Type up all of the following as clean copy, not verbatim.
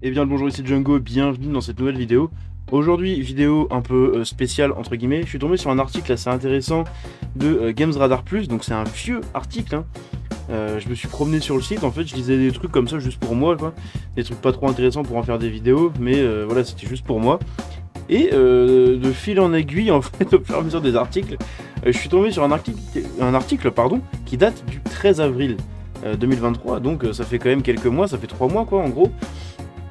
Eh bien le bonjour, ici Django, bienvenue dans cette nouvelle vidéo. Aujourd'hui, vidéo un peu spéciale entre guillemets, je suis tombé sur un article assez intéressant de Games Radar Plus, donc c'est un vieux article, hein. Je me suis promené sur le site, en fait je lisais des trucs comme ça juste pour moi, quoi. Des trucs pas trop intéressants pour en faire des vidéos, mais voilà, c'était juste pour moi. Et de fil en aiguille, en fait, au fur et à mesure des articles, je suis tombé sur un article pardon, qui date du 13 avril 2023, donc ça fait quand même quelques mois, ça fait 3 mois quoi en gros.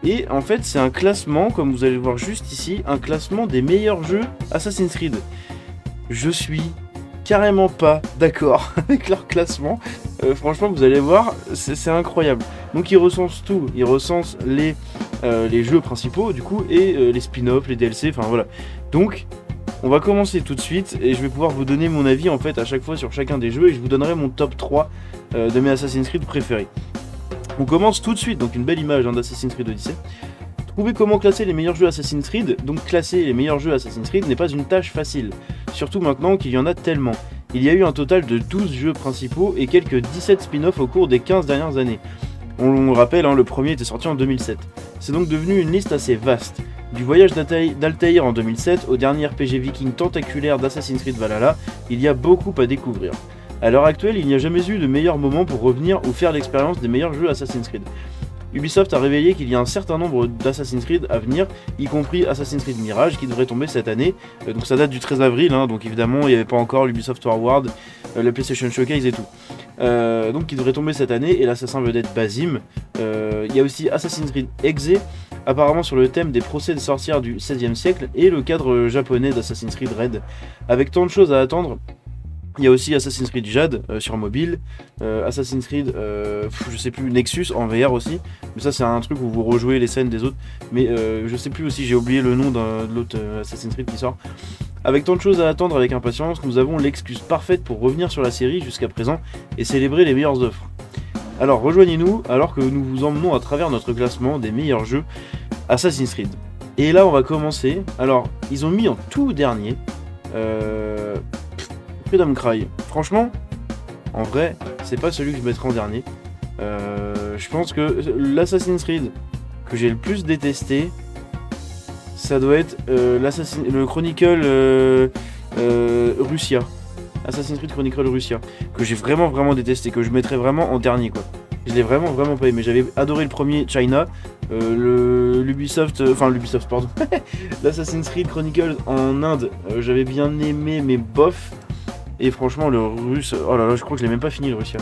Et en fait, c'est un classement, comme vous allez le voir juste ici, un classement des meilleurs jeux Assassin's Creed. Je suis carrément pas d'accord avec leur classement. Franchement, vous allez voir, c'est incroyable. Donc, ils recensent tout. Ils recensent les jeux principaux, du coup, et les spin-offs, les DLC, enfin voilà. Donc, on va commencer tout de suite, et je vais pouvoir vous donner mon avis, en fait, à chaque fois sur chacun des jeux, et je vous donnerai mon top 3 de mes Assassin's Creed préférés. On commence tout de suite, donc une belle image d'Assassin's Creed Odyssey. Trouver comment classer les meilleurs jeux Assassin's Creed, donc classer les meilleurs jeux Assassin's Creed n'est pas une tâche facile, surtout maintenant qu'il y en a tellement. Il y a eu un total de 12 jeux principaux et quelques 17 spin-offs au cours des 15 dernières années. On le rappelle, hein, le premier était sorti en 2007. C'est donc devenu une liste assez vaste. Du voyage d'Altaïr en 2007 au dernier RPG viking tentaculaire d'Assassin's Creed Valhalla, il y a beaucoup à découvrir. A l'heure actuelle, il n'y a jamais eu de meilleur moment pour revenir ou faire l'expérience des meilleurs jeux Assassin's Creed. Ubisoft a révélé qu'il y a un certain nombre d'Assassin's Creed à venir, y compris Assassin's Creed Mirage qui devrait tomber cette année. Donc ça date du 13 avril, hein, donc évidemment il n'y avait pas encore l'Ubisoft Forward, le PlayStation Showcase et tout. Donc qui devrait tomber cette année, et l'assassin vedette Basim. Il y a aussi Assassin's Creed Exe, apparemment sur le thème des procès de sorcières du XVIe siècle, et le cadre japonais d'Assassin's Creed Red. Avec tant de choses à attendre, il y a aussi Assassin's Creed Jade sur mobile, Assassin's Creed, je sais plus, Nexus en VR aussi, mais ça c'est un truc où vous rejouez les scènes des autres, mais je sais plus aussi, j'ai oublié le nom de l'autre Assassin's Creed qui sort. Avec tant de choses à attendre avec impatience, nous avons l'excuse parfaite pour revenir sur la série jusqu'à présent et célébrer les meilleures offres. Alors rejoignez-nous alors que nous vous emmenons à travers notre classement des meilleurs jeux Assassin's Creed. Et là on va commencer, alors ils ont mis en tout dernier... Freedom Cry. Franchement, en vrai, c'est pas celui que je mettrai en dernier. Je pense que l'Assassin's Creed que j'ai le plus détesté, ça doit être le Chronicle Russia. Assassin's Creed Chronicle Russia. Que j'ai vraiment détesté, que je mettrais vraiment en dernier quoi. Je l'ai vraiment pas aimé. J'avais adoré le premier China, l'Ubisoft, pardon, l'Assassin's Creed Chronicles en Inde, j'avais bien aimé mais bof. Et franchement, le russe, oh là là, je crois que je l'ai même pas fini le russe.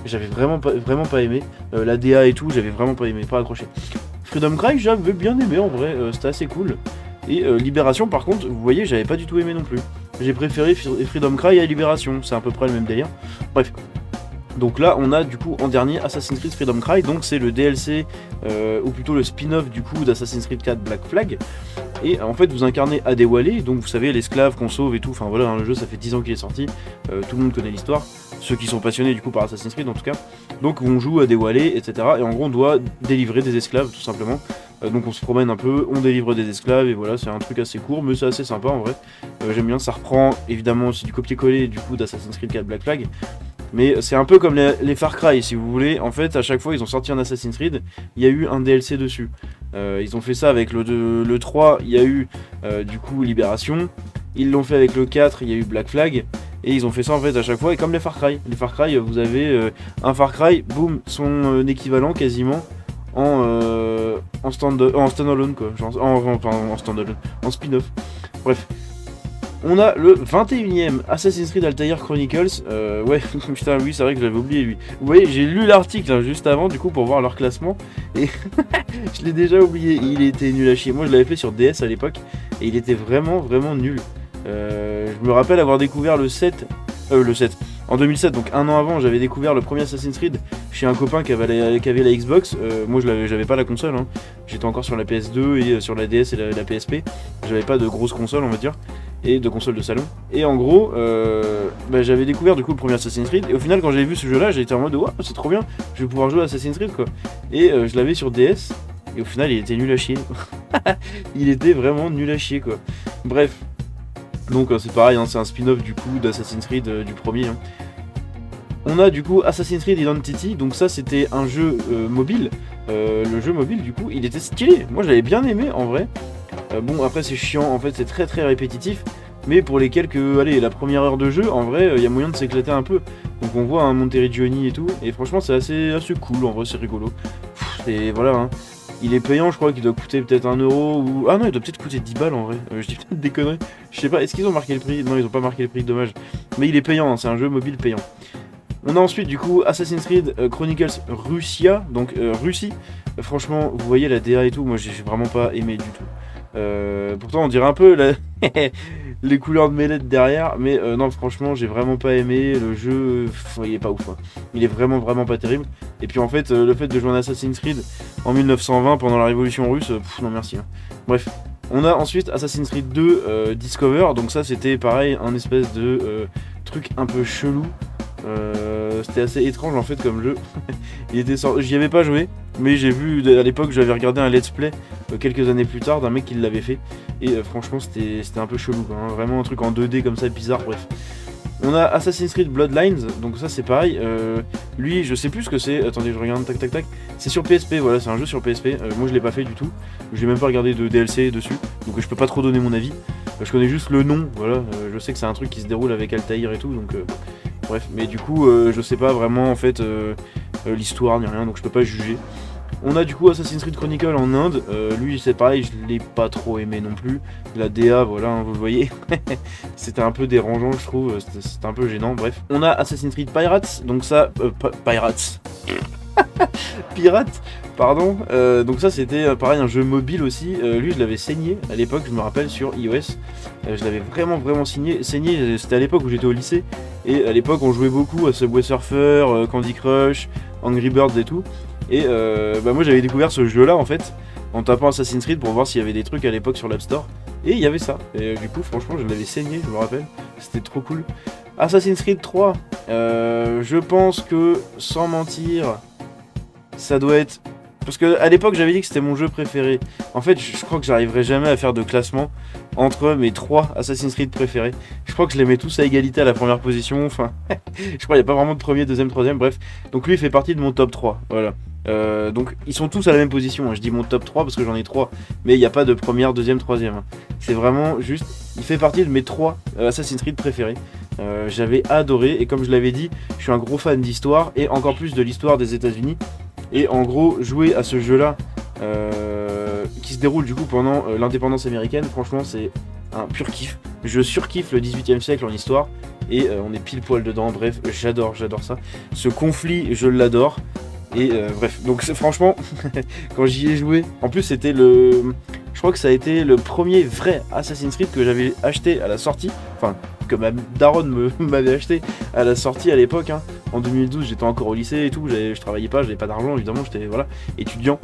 J'avais vraiment pas aimé. La DA et tout, j'avais vraiment pas aimé, pas accroché. Freedom Cry, j'avais bien aimé en vrai, c'était assez cool. Et Libération, par contre, vous voyez, j'avais pas du tout aimé non plus. J'ai préféré Freedom Cry à Libération, c'est à peu près le même délire. Bref. Donc là, on a du coup en dernier Assassin's Creed Freedom Cry, donc c'est le DLC, ou plutôt le spin-off du coup d'Assassin's Creed 4 Black Flag. Et en fait, vous incarnez Adewale, donc vous savez, l'esclave qu'on sauve et tout. Enfin voilà, hein, le jeu ça fait 10 ans qu'il est sorti, tout le monde connaît l'histoire, ceux qui sont passionnés du coup par Assassin's Creed en tout cas. Donc on joue Adewale, etc. Et en gros, on doit délivrer des esclaves tout simplement. Donc on se promène un peu, on délivre des esclaves, et voilà, c'est un truc assez court, mais c'est assez sympa en vrai. J'aime bien, ça reprend évidemment, c'est du copier-coller du coup d'Assassin's Creed 4 Black Flag. Mais c'est un peu comme les Far Cry si vous voulez. En fait, à chaque fois ils ont sorti un Assassin's Creed, il y a eu un DLC dessus. Ils ont fait ça avec le 3, il y a eu du coup Libération. Ils l'ont fait avec le 4, il y a eu Black Flag. Et ils ont fait ça en fait à chaque fois, et comme les Far Cry. Les Far Cry, vous avez un Far Cry, boum, son équivalent quasiment en stand-alone quoi. Genre, en stand-alone, en spin-off. Bref. On a le 21ème Assassin's Creed Altair Chronicles. Ouais, putain, oui, c'est vrai que j'avais oublié lui. Vous voyez, j'ai lu l'article hein, juste avant, du coup, pour voir leur classement. Et je l'ai déjà oublié. Il était nul à chier. Moi, je l'avais fait sur DS à l'époque. Et il était vraiment nul. Je me rappelle avoir découvert le 7. En 2007, donc un an avant, j'avais découvert le premier Assassin's Creed chez un copain qui avait la Xbox. Moi, j'avais pas la console. Hein. J'étais encore sur la PS2 et sur la DS et la PSP. J'avais pas de grosse console, on va dire. Et de console de salon. Et en gros, j'avais découvert du coup le premier Assassin's Creed. Et au final, quand j'ai vu ce jeu-là, j'ai été en mode waouh, c'est trop bien, je vais pouvoir jouer à Assassin's Creed quoi. Et je l'avais sur DS. Et au final, il était nul à chier. Il était vraiment nul à chier quoi. Bref. Donc c'est pareil, hein, c'est un spin-off du coup d'Assassin's Creed du premier. Hein. On a du coup Assassin's Creed Identity, donc ça c'était un jeu mobile le jeu mobile du coup il était stylé, moi j'avais bien aimé en vrai. Bon après c'est chiant, en fait c'est très très répétitif, mais pour les quelques, allez la première heure de jeu en vrai il y a moyen de s'éclater un peu. Donc on voit un Monteriggioni et tout, et franchement c'est assez cool, en vrai c'est rigolo. Et voilà hein. Il est payant, je crois qu'il doit coûter peut-être 1 euro ou... Ah non, il doit peut-être coûter 10 balles en vrai. Je dis peut-être des conneries. Je sais pas, est-ce qu'ils ont marqué le prix? Non, ils ont pas marqué le prix, dommage. Mais il est payant, hein, c'est un jeu mobile payant. On a ensuite du coup Assassin's Creed Chronicles Russia, donc Russie. Franchement, vous voyez la DA et tout, moi j'ai vraiment pas aimé du tout. Pourtant on dirait un peu les couleurs de mes lettres derrière, mais non franchement j'ai vraiment pas aimé le jeu, il est pas ouf hein. Il est vraiment pas terrible. Et puis en fait le fait de jouer un Assassin's Creed en 1920 pendant la révolution russe, non merci hein. Bref, on a ensuite Assassin's Creed 2 Discover, donc ça c'était pareil un espèce de truc un peu chelou. C'était assez étrange en fait comme jeu. J'y avais pas joué, mais j'ai vu à l'époque, j'avais regardé un let's play quelques années plus tard d'un mec qui l'avait fait. Et franchement c'était un peu chelou quoi, hein. Vraiment un truc en 2D comme ça bizarre, bref. On a Assassin's Creed Bloodlines, donc ça c'est pareil. Lui je sais plus ce que c'est, attendez je regarde, tac. C'est sur PSP, voilà c'est un jeu sur PSP. Moi je l'ai pas fait du tout, j'ai même pas regardé de DLC dessus, donc je peux pas trop donner mon avis. Je connais juste le nom, voilà. Je sais que c'est un truc qui se déroule avec Altaïr et tout, donc bref, mais du coup je sais pas vraiment en fait l'histoire ni rien, donc je peux pas juger. On a du coup Assassin's Creed Chronicle en Inde, lui c'est pareil, je l'ai pas trop aimé non plus. La DA, voilà, hein, vous le voyez, c'était un peu dérangeant je trouve, c'était un peu gênant, bref. On a Assassin's Creed Pirates, donc ça, Pirates, Pirates, pardon, donc ça c'était pareil un jeu mobile aussi, lui je l'avais saigné à l'époque, je me rappelle sur iOS, je l'avais vraiment saigné, c'était à l'époque où j'étais au lycée, et à l'époque on jouait beaucoup à Subway Surfer, Candy Crush, Angry Birds et tout. Et moi j'avais découvert ce jeu là en fait en tapant Assassin's Creed pour voir s'il y avait des trucs à l'époque sur l'App Store. Et il y avait ça. Et du coup franchement je l'avais saigné, je me rappelle. C'était trop cool. Assassin's Creed 3. Je pense que sans mentir ça doit être... Parce que à l'époque j'avais dit que c'était mon jeu préféré. En fait je crois que j'arriverai jamais à faire de classement entre mes 3 Assassin's Creed préférés. Je crois que je les mets tous à égalité à la première position. Enfin je crois qu'il n'y a pas vraiment de premier, deuxième, troisième, bref. Donc lui il fait partie de mon top 3. Voilà. Donc ils sont tous à la même position, hein. Je dis mon top 3 parce que j'en ai 3, mais il n'y a pas de première, deuxième, troisième hein. C'est vraiment juste, il fait partie de mes 3 Assassin's Creed préférés. J'avais adoré, et comme je l'avais dit, je suis un gros fan d'histoire, et encore plus de l'histoire des États-Unis. Et en gros, jouer à ce jeu là qui se déroule du coup pendant l'indépendance américaine, franchement c'est un pur kiff. Je surkiffe le 18e siècle en histoire, et on est pile poil dedans, bref, j'adore ça. Ce conflit, je l'adore. Et bref, donc franchement, quand j'y ai joué, en plus c'était je crois que ça a été le premier vrai Assassin's Creed que j'avais acheté à la sortie, enfin que ma daronne m'avait acheté à la sortie à l'époque, hein. En 2012 j'étais encore au lycée et tout, je travaillais pas, j'avais pas d'argent évidemment, j'étais voilà, étudiant.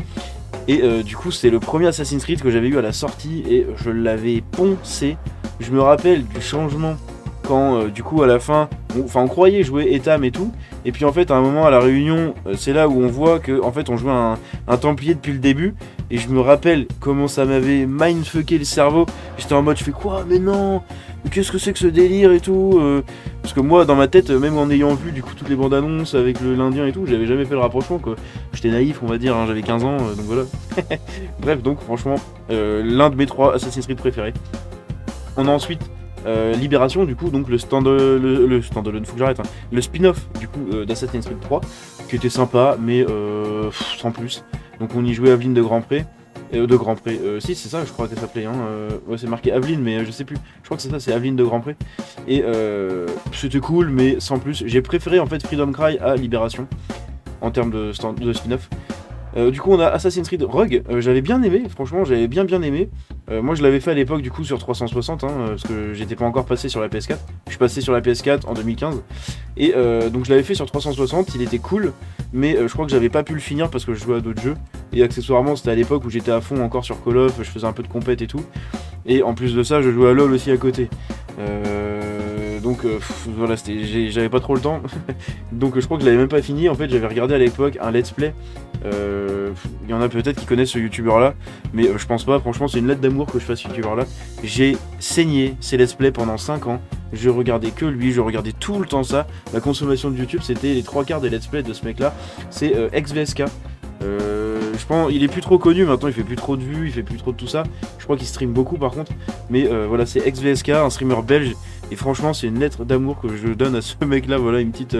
Et du coup c'est le premier Assassin's Creed que j'avais eu à la sortie et je l'avais poncé. Je me rappelle du changement quand du coup à la fin, on croyait jouer Etam et tout, et puis en fait à un moment à la réunion, c'est là où on voit que en fait on jouait un Templier depuis le début, et je me rappelle comment ça m'avait mindfucké le cerveau. J'étais en mode je fais quoi, mais non, qu'est-ce que c'est que ce délire et tout, parce que moi dans ma tête, même en ayant vu du coup toutes les bandes annonces avec l'Indien et tout, j'avais jamais fait le rapprochement quoi. J'étais naïf on va dire, hein, j'avais 15 ans, donc voilà. Bref, donc franchement l'un de mes 3 Assassin's Creed préférés. On a ensuite Libération, du coup, donc le standalone, faut que j'arrête, hein. Le spin-off du coup d'Assassin's Creed 3, qui était sympa, mais sans plus. Donc on y jouait Aveline de Grandpré. Si c'est ça, je crois qu'elle s'appelait, hein. Ouais, c'est marqué Aveline, mais je sais plus. Je crois que c'est ça, c'est Aveline de Grandpré. Et c'était cool, mais sans plus. J'ai préféré en fait Freedom Cry à Libération en termes de spin-off. Du coup on a Assassin's Creed Rogue, j'avais bien aimé, franchement j'avais bien aimé. Moi je l'avais fait à l'époque du coup sur 360, hein, parce que j'étais pas encore passé sur la PS4. Je suis passé sur la PS4 en 2015. Et donc je l'avais fait sur 360, il était cool, mais je crois que j'avais pas pu le finir parce que je jouais à d'autres jeux. Et accessoirement c'était à l'époque où j'étais à fond encore sur Call of, je faisais un peu de compète et tout. Et en plus de ça je jouais à LoL aussi à côté. Donc voilà, j'avais pas trop le temps. Donc je crois que je l'avais même pas fini. En fait j'avais regardé à l'époque un let's play. Il y en a peut-être qui connaissent ce youtubeur là, mais je pense pas. Franchement c'est une lettre d'amour que je fasse ce youtubeur là. J'ai saigné ses let's play pendant 5 ans. Je regardais que lui, je regardais tout le temps ça. La consommation de YouTube c'était les 3 quarts des let's play de ce mec là. C'est XVSK. je pense il est plus trop connu maintenant, il fait plus trop de vues, il fait plus trop de tout ça. Je crois qu'il stream beaucoup par contre. Mais voilà, c'est XVSK, un streamer belge. Et franchement, c'est une lettre d'amour que je donne à ce mec là. Voilà, une petite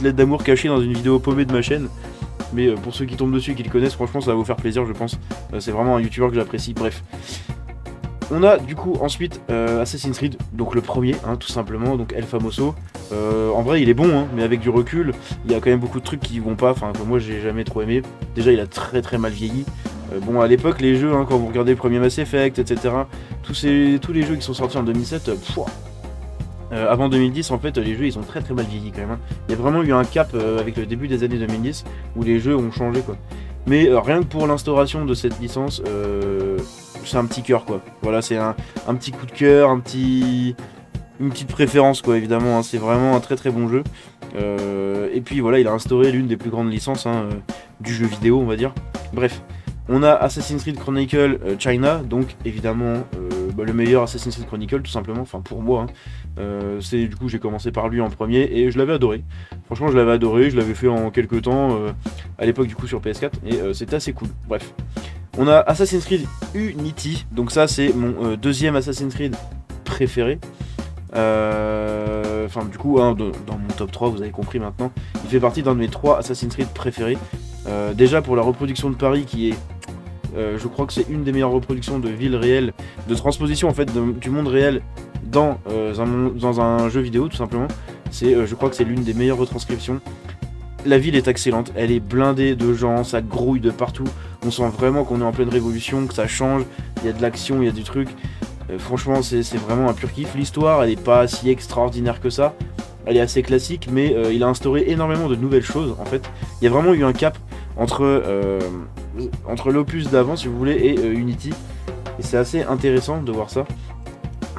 lettre d'amour cachée dans une vidéo paumée de ma chaîne. Mais pour ceux qui tombent dessus et qui le connaissent, franchement, ça va vous faire plaisir, je pense. C'est vraiment un youtubeur que j'apprécie. Bref. On a du coup ensuite Assassin's Creed, donc le premier, hein, tout simplement, donc El Famoso. En vrai, il est bon, hein, mais avec du recul, il y a quand même beaucoup de trucs qui vont pas, enfin, que moi j'ai jamais trop aimé. Déjà, il a très mal vieilli. Bon, à l'époque, les jeux, hein, quand vous regardez le premier Mass Effect, etc., tous les jeux qui sont sortis en 2007, avant 2010, en fait, les jeux ils ont très mal vieilli quand même. Hein. Il y a vraiment eu un cap avec le début des années 2010 où les jeux ont changé, quoi. Mais rien que pour l'instauration de cette licence, c'est un petit cœur, quoi. Voilà, c'est un petit coup de cœur, une petite préférence, quoi, évidemment. Hein. C'est vraiment un très bon jeu. Et puis voilà, il a instauré l'une des plus grandes licences du jeu vidéo, on va dire. Bref, on a Assassin's Creed Chronicle China, donc évidemment le meilleur Assassin's Creed Chronicle, tout simplement. Enfin, pour moi, hein. Du coup, j'ai commencé par lui en premier et je l'avais adoré. Franchement, je l'avais adoré. Je l'avais fait en quelques temps à l'époque, du coup, sur PS4 et c'était assez cool. Bref. On a Assassin's Creed Unity, donc ça c'est mon deuxième Assassin's Creed préféré. Enfin du coup, hein, dans mon top 3, vous avez compris maintenant, il fait partie d'un de mes 3 Assassin's Creed préférés. Déjà pour la reproduction de Paris qui est, je crois que c'est une des meilleures reproductions de ville réelle, de transposition en fait du monde réel dans un jeu vidéo tout simplement. Je crois que c'est l'une des meilleures retranscriptions. La ville est excellente, elle est blindée de gens, ça grouille de partout. On sent vraiment qu'on est en pleine révolution, que ça change, il y a de l'action, il y a du truc. Franchement, c'est vraiment un pur kiff. L'histoire, elle n'est pas si extraordinaire que ça. Elle est assez classique, mais il a instauré énormément de nouvelles choses, en fait. Il y a vraiment eu un cap entre l'opus d'avant, si vous voulez, et Unity. Et c'est assez intéressant de voir ça.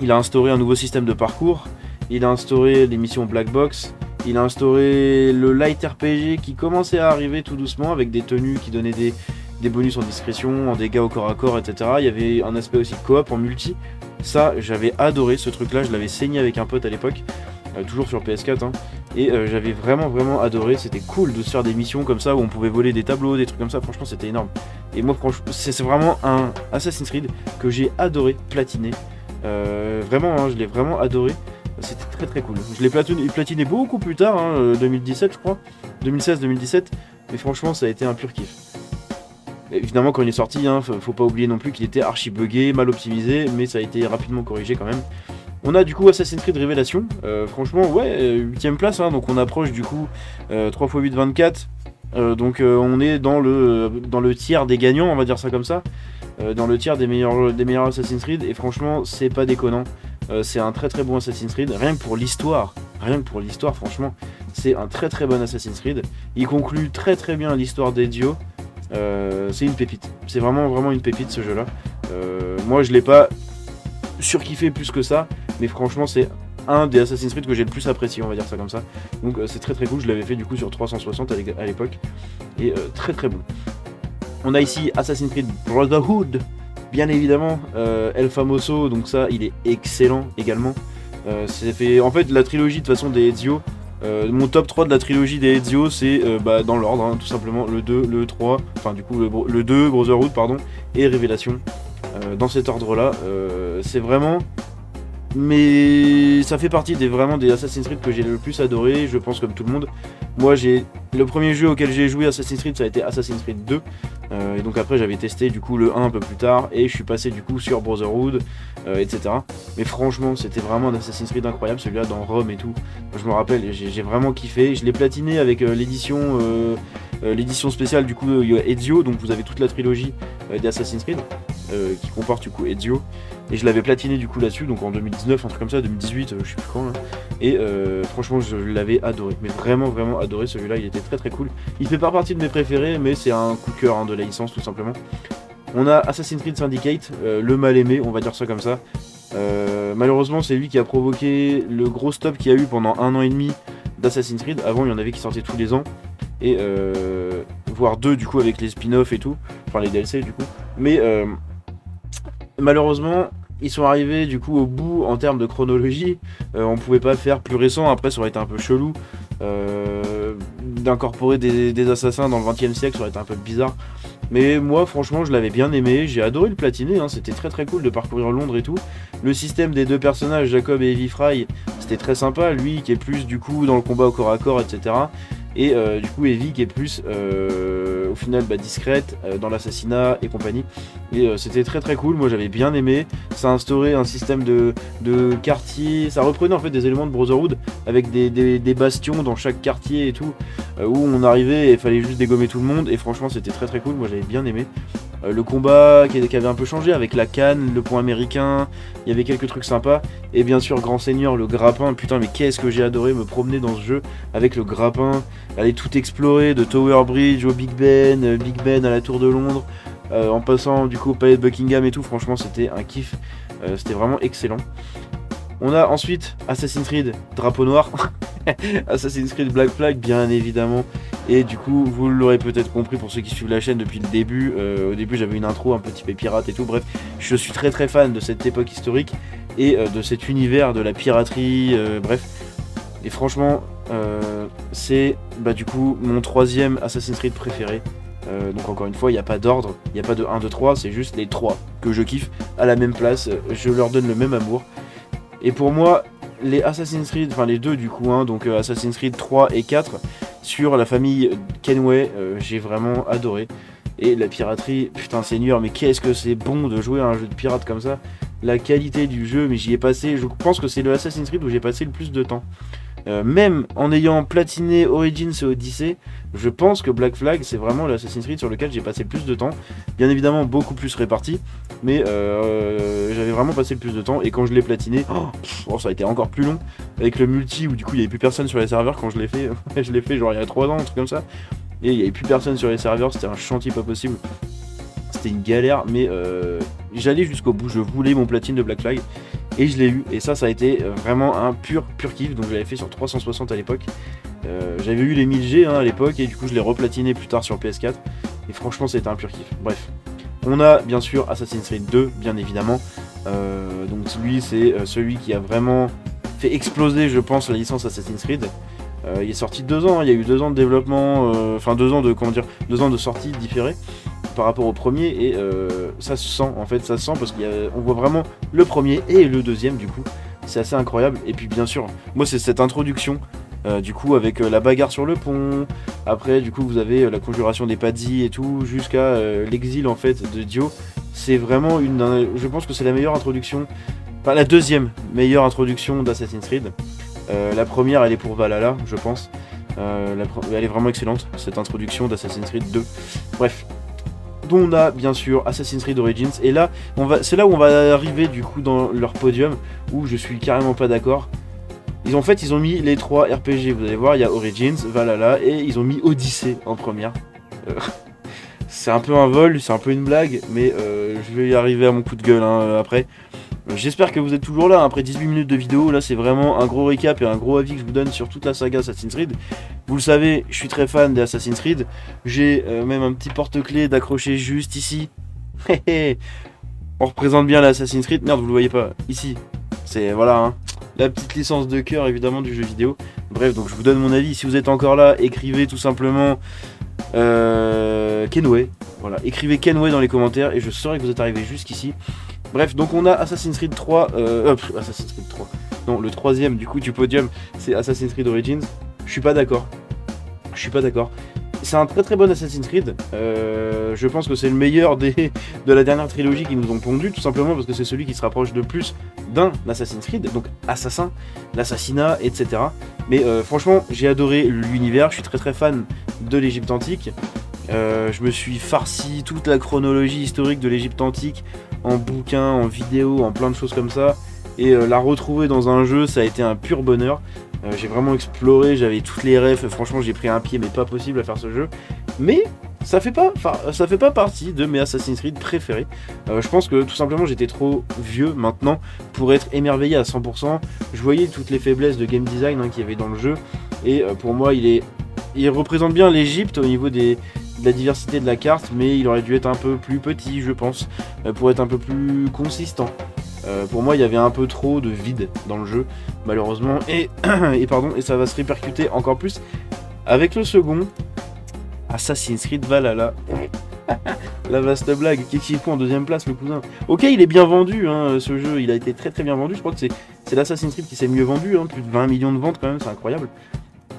Il a instauré un nouveau système de parcours. Il a instauré les missions Black Box. Il a instauré le light RPG qui commençait à arriver tout doucement avec des tenues qui donnaient des bonus en discrétion, en dégâts au corps à corps, etc. Il y avait un aspect aussi coop en multi. Ça, j'avais adoré ce truc-là. Je l'avais saigné avec un pote à l'époque, toujours sur PS4. Hein, et j'avais vraiment adoré. C'était cool de se faire des missions comme ça où on pouvait voler des tableaux, des trucs comme ça. Franchement, c'était énorme. Et moi, franchement, c'est vraiment un Assassin's Creed que j'ai adoré platiner. Vraiment, hein, je l'ai vraiment adoré. C'était très cool. Je l'ai platiné beaucoup plus tard, hein, 2017 je crois, 2016-2017, mais franchement ça a été un pur kiff. Et évidemment quand il est sorti, hein, faut pas oublier non plus qu'il était archi buggé, mal optimisé, mais ça a été rapidement corrigé quand même. On a du coup Assassin's Creed Révélation, franchement ouais, 8ème place, hein, donc on approche du coup 3x8 24, donc on est dans le tiers des gagnants, on va dire ça comme ça, dans le tiers des meilleurs Assassin's Creed, et franchement c'est pas déconnant. C'est un très bon Assassin's Creed, rien que pour l'histoire, franchement, c'est un très bon Assassin's Creed. Il conclut très bien l'histoire d'Ezio. C'est une pépite, c'est vraiment une pépite ce jeu-là. Moi je l'ai pas surkiffé plus que ça, mais franchement c'est un des Assassin's Creed que j'ai le plus apprécié, on va dire ça comme ça. Donc c'est très cool, je l'avais fait du coup sur 360 à l'époque, et très bon. On a ici Assassin's Creed Brotherhood. Bien évidemment, El Famoso, donc ça, il est excellent également. En fait, la trilogie de toute façon des Ezio, mon top 3 de la trilogie des Ezio, c'est dans l'ordre, hein, tout simplement, le 2, le 3, enfin du coup le 2, Brotherhood, pardon, et Révélation. Dans cet ordre-là, c'est vraiment... Mais ça fait partie des Assassin's Creed que j'ai le plus adoré, je pense comme tout le monde. Moi, le premier jeu auquel j'ai joué Assassin's Creed, ça a été Assassin's Creed 2. Et donc après, j'avais testé du coup le 1 un peu plus tard, et je suis passé du coup sur Brotherhood, etc. Mais franchement, c'était vraiment un Assassin's Creed incroyable, celui-là dans Rome et tout. Je me rappelle, j'ai vraiment kiffé. Je l'ai platiné avec l'édition spéciale du coup Ezio, donc vous avez toute la trilogie des Assassin's Creed qui comporte du coup Ezio. Et je l'avais platiné du coup là-dessus, donc en 2019, un truc comme ça, 2018, je sais plus quand. Hein. Et franchement, je l'avais adoré, mais vraiment adoré celui-là, il était très cool. Il fait pas partie de mes préférés, mais c'est un coup de cœur hein, de la licence tout simplement. On a Assassin's Creed Syndicate, le mal aimé, on va dire ça comme ça. Malheureusement, c'est lui qui a provoqué le gros stop qu'il y a eu pendant 1 an et demi d'Assassin's Creed. Avant, il y en avait qui sortaient tous les ans, et voire 2 du coup avec les spin-offs et tout, enfin les DLC du coup. Mais malheureusement, ils sont arrivés du coup au bout en termes de chronologie. On pouvait pas faire plus récent, après ça aurait été un peu chelou. D'incorporer des assassins dans le 20e siècle, ça aurait été un peu bizarre. Mais moi franchement je l'avais bien aimé, j'ai adoré le platiner, hein. C'était très très cool de parcourir Londres et tout. Le système des deux personnages, Jacob et Evie Fry, c'était très sympa, lui qui est plus du coup dans le combat au corps à corps, etc. Et du coup Evie qui est plus au final discrète dans l'assassinat et compagnie. Et c'était très très cool, moi j'avais bien aimé. Ça instaurait un système de quartier, ça reprenait en fait des éléments de Brotherhood avec des bastions dans chaque quartier et tout, où on arrivait et il fallait juste dégommer tout le monde. Et franchement c'était très très cool, moi j'avais bien aimé. Le combat qui avait un peu changé avec la canne, le pont américain, il y avait quelques trucs sympas. Et bien sûr Grand Seigneur, le grappin, putain mais qu'est-ce que j'ai adoré me promener dans ce jeu avec le grappin, aller tout explorer de Tower Bridge au Big Ben à la Tour de Londres, en passant du coup au palais de Buckingham et tout. Franchement c'était un kiff, c'était vraiment excellent. On a ensuite Assassin's Creed Drapeau Noir, Assassin's Creed Black Flag bien évidemment. Et du coup vous l'aurez peut-être compris pour ceux qui suivent la chaîne depuis le début, au début j'avais une intro un peu typée pirate et tout. Bref, je suis très très fan de cette époque historique et de cet univers de la piraterie, bref. Et franchement c'est du coup mon troisième Assassin's Creed préféré. Donc encore une fois il n'y a pas d'ordre, il n'y a pas de 1, 2, 3, c'est juste les 3 que je kiffe à la même place, je leur donne le même amour. Et pour moi les Assassin's Creed, enfin les deux du coup, hein, donc Assassin's Creed 3 et 4 sur la famille Kenway, j'ai vraiment adoré. Et la piraterie, putain Seigneur, mais qu'est-ce que c'est bon de jouer à un jeu de pirate comme ça. La qualité du jeu, mais j'y ai passé, je pense que c'est le Assassin's Creed où j'ai passé le plus de temps. Même en ayant platiné Origins et Odyssey, je pense que Black Flag c'est vraiment l'Assassin's Creed sur lequel j'ai passé le plus de temps. Bien évidemment beaucoup plus réparti, mais j'avais vraiment passé le plus de temps. Et quand je l'ai platiné, ça a été encore plus long avec le multi où du coup il n'y avait plus personne sur les serveurs quand je l'ai fait. Je l'ai fait genre il y a 3 ans, un truc comme ça. Et il n'y avait plus personne sur les serveurs, c'était un chantier pas possible. C'était une galère, mais j'allais jusqu'au bout, je voulais mon platine de Black Flag. Et je l'ai eu, et ça a été vraiment un pur kiff. Donc je l'avais fait sur 360 à l'époque. J'avais eu les 1000G à l'époque, et du coup je l'ai replatiné plus tard sur PS4. Et franchement c'était un pur kiff. Bref, on a bien sûr Assassin's Creed 2, bien évidemment. Donc lui c'est celui qui a vraiment fait exploser, je pense, la licence Assassin's Creed. Il est sorti 2 ans, il y a eu 2 ans de développement, enfin 2 ans de, comment dire, 2 ans de sortie différée par rapport au premier, et ça se sent en fait, ça se sent parce qu'on voit vraiment le premier et le deuxième, du coup c'est assez incroyable. Et puis bien sûr moi c'est cette introduction du coup avec la bagarre sur le pont, après du coup vous avez la conjuration des Pazzi et tout jusqu'à l'exil en fait de Dio. C'est vraiment je pense que c'est la meilleure introduction, enfin la deuxième meilleure introduction d'Assassin's Creed. La première elle est pour Valhalla je pense, elle est vraiment excellente cette introduction d'Assassin's Creed 2. Bref, dont on a bien sûr Assassin's Creed Origins, et là c'est là où on va arriver du coup dans leur podium où je suis carrément pas d'accord. Ils ont mis les 3 RPG, vous allez voir, il y a Origins, Valhalla et ils ont mis Odyssey en première. C'est un peu un vol, c'est un peu une blague, mais je vais y arriver à mon coup de gueule après. J'espère que vous êtes toujours là après 18 minutes de vidéo. Là c'est vraiment un gros récap et un gros avis que je vous donne sur toute la saga Assassin's Creed. Vous le savez, je suis très fan des Assassin's Creed. J'ai même un petit porte-clés d'accrocher juste ici. On représente bien l'Assassin's Creed. Merde, vous le voyez pas, ici. C'est voilà, hein, la petite licence de cœur évidemment du jeu vidéo. Bref, donc je vous donne mon avis. Si vous êtes encore là, écrivez tout simplement Kenway. Voilà, écrivez Kenway dans les commentaires et je saurai que vous êtes arrivé jusqu'ici. Bref, donc on a Assassin's Creed 3, Assassin's Creed 3, non, le troisième du coup du podium, c'est Assassin's Creed Origins. Je suis pas d'accord. C'est un très bon Assassin's Creed. Je pense que c'est le meilleur de la dernière trilogie qui nous ont pondu, tout simplement parce que c'est celui qui se rapproche de plus d'un Assassin's Creed, donc assassin, l'assassinat, etc. Mais franchement, j'ai adoré l'univers, je suis très fan de l'Égypte antique. Je me suis farci toute la chronologie historique de l'Égypte antique en bouquin, en vidéo, en plein de choses comme ça. Et la retrouver dans un jeu, ça a été un pur bonheur. J'ai vraiment exploré, j'avais toutes les refs, franchement j'ai pris un pied mais pas possible à faire ce jeu. Mais ça fait pas partie de mes Assassin's Creed préférés. Je pense que tout simplement j'étais trop vieux maintenant pour être émerveillé à 100%. Je voyais toutes les faiblesses de game design qu'il y avait dans le jeu. Et pour moi il représente bien l'Égypte au niveau de la diversité de la carte, mais il aurait dû être un peu plus petit je pense, pour être un peu plus consistant. Pour moi il y avait un peu trop de vide dans le jeu malheureusement, et ça va se répercuter encore plus avec le second Assassin's Creed Valhalla. La vaste blague, qu'est-ce qu'il fout en deuxième place, le cousin? Ok, il est bien vendu, hein, ce jeu, il a été très bien vendu. Je crois que c'est l'Assassin's Creed qui s'est mieux vendu, hein, plus de 20 millions de ventes quand même, c'est incroyable.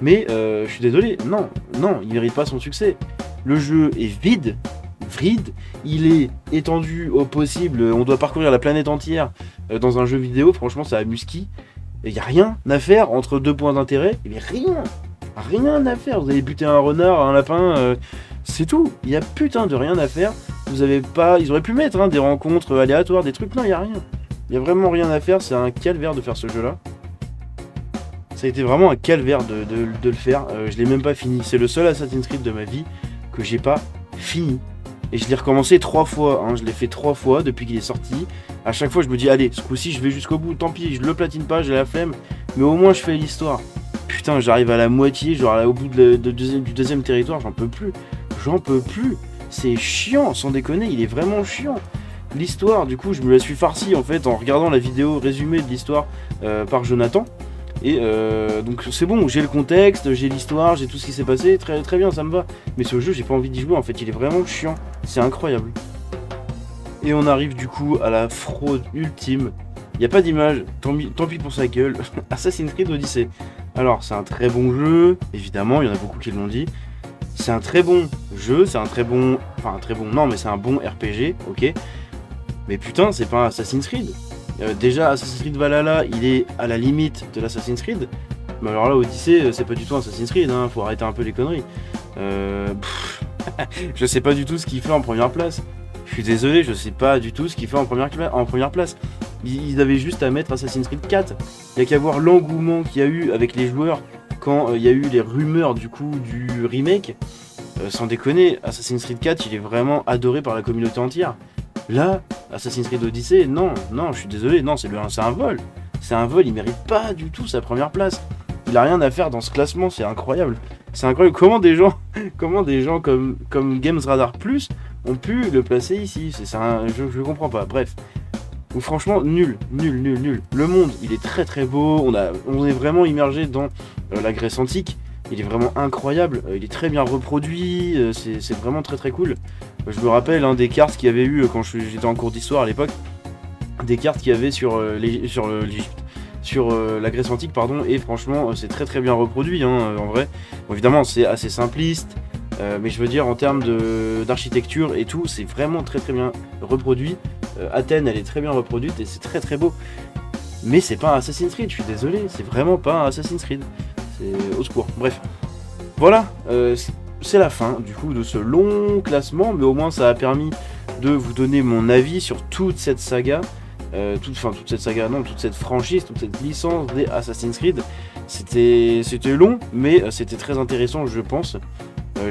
Mais je suis désolé, non, il mérite pas son succès. Le jeu est vide, il est étendu au possible, on doit parcourir la planète entière dans un jeu vidéo, franchement ça amuse qui? Il n'y a rien à faire entre deux points d'intérêt, il n'y a rien à faire. Vous avez buté un renard, un lapin, c'est tout. Il y a putain de rien à faire. Vous avez pas, ils auraient pu mettre des rencontres aléatoires, des trucs, non, il n'y a rien. Il n'y a vraiment rien à faire, c'est un calvaire de faire ce jeu-là. Ça a été vraiment un calvaire de le faire, je l'ai même pas fini. C'est le seul Assassin's Creed de ma vie que j'ai pas fini. Et je l'ai recommencé 3 fois, hein. Je l'ai fait 3 fois depuis qu'il est sorti. À chaque fois je me dis allez, ce coup-ci je vais jusqu'au bout, tant pis, je le platine pas, j'ai la flemme, mais au moins je fais l'histoire. Putain, j'arrive à la moitié, genre au bout du deuxième territoire, j'en peux plus. C'est chiant, sans déconner, il est vraiment chiant. L'histoire, du coup, je me la suis farci en fait en regardant la vidéo résumée de l'histoire par Jonathan. Et donc c'est bon, j'ai le contexte, j'ai l'histoire, j'ai tout ce qui s'est passé, très bien, ça me va. Mais ce jeu, j'ai pas envie d'y jouer en fait, il est vraiment chiant, c'est incroyable. Et on arrive du coup à la fraude ultime. Il n'y a pas d'image, tant pis pour sa gueule. Assassin's Creed Odyssey. Alors c'est un très bon jeu, évidemment, il y en a beaucoup qui l'ont dit. C'est un très bon jeu, c'est un très bon... Enfin un très bon, non mais c'est un bon RPG, ok. Mais putain, c'est pas un Assassin's Creed. Déjà, Assassin's Creed Valhalla, il est à la limite de l'Assassin's Creed. Mais alors là, Odyssey, c'est pas du tout un Assassin's Creed, hein, faut arrêter un peu les conneries. Je sais pas du tout ce qu'il fait en première place. Je suis désolé, je sais pas du tout ce qu'il fait en première place. Ils avaient juste à mettre Assassin's Creed 4. Il y a qu'à voir l'engouement qu'il y a eu avec les joueurs quand il y a eu les rumeurs du coup du remake. Sans déconner, Assassin's Creed 4, il est vraiment adoré par la communauté entière. Là, Assassin's Creed Odyssey, non, je suis désolé, non, c'est un vol. C'est un vol, il mérite pas du tout sa première place. Il a rien à faire dans ce classement, c'est incroyable. C'est incroyable comment des gens comme Games Radar Plus ont pu le placer ici. Je comprends pas, bref. Ou franchement, nul. Le monde, il est très beau, on est vraiment immergé dans la Grèce antique. Il est vraiment incroyable, il est très bien reproduit, c'est vraiment très cool. Je me rappelle des cartes qu'il y avait eu quand j'étais en cours d'histoire à l'époque, des cartes qu'il y avait sur la Grèce antique, pardon, et franchement c'est très bien reproduit, hein, en vrai. Bon, évidemment c'est assez simpliste, mais je veux dire en termes d'architecture et tout, c'est vraiment très bien reproduit. Athènes, elle est très bien reproduite et c'est très beau. Mais c'est pas un Assassin's Creed, je suis désolé, c'est vraiment pas un Assassin's Creed. C'est au secours. Bref, voilà, c'est la fin du coup de ce long classement, mais au moins ça a permis de vous donner mon avis sur toute cette saga, toute cette franchise, toute cette licence des Assassin's Creed. C'était long, mais c'était très intéressant, je pense.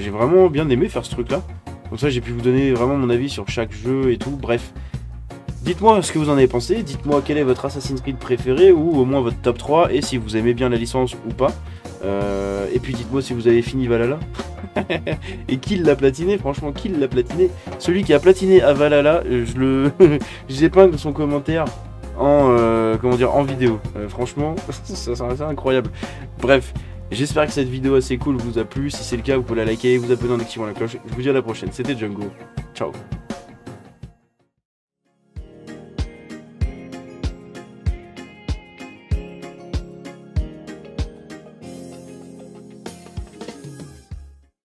J'ai vraiment bien aimé faire ce truc-là. Comme ça, j'ai pu vous donner vraiment mon avis sur chaque jeu et tout. Bref, dites-moi ce que vous en avez pensé, dites-moi quel est votre Assassin's Creed préféré ou au moins votre top 3 et si vous aimez bien la licence ou pas. Et puis dites-moi si vous avez fini Valhalla. Et qui l'a platiné, franchement, qui l'a platiné. Celui qui a platiné à Valhalla, j'épingle son commentaire en vidéo. Franchement, c'est incroyable. Bref, j'espère que cette vidéo assez cool vous a plu. Si c'est le cas, vous pouvez la liker, vous abonner en activant la cloche. Je vous dis à la prochaine, c'était Django. Ciao.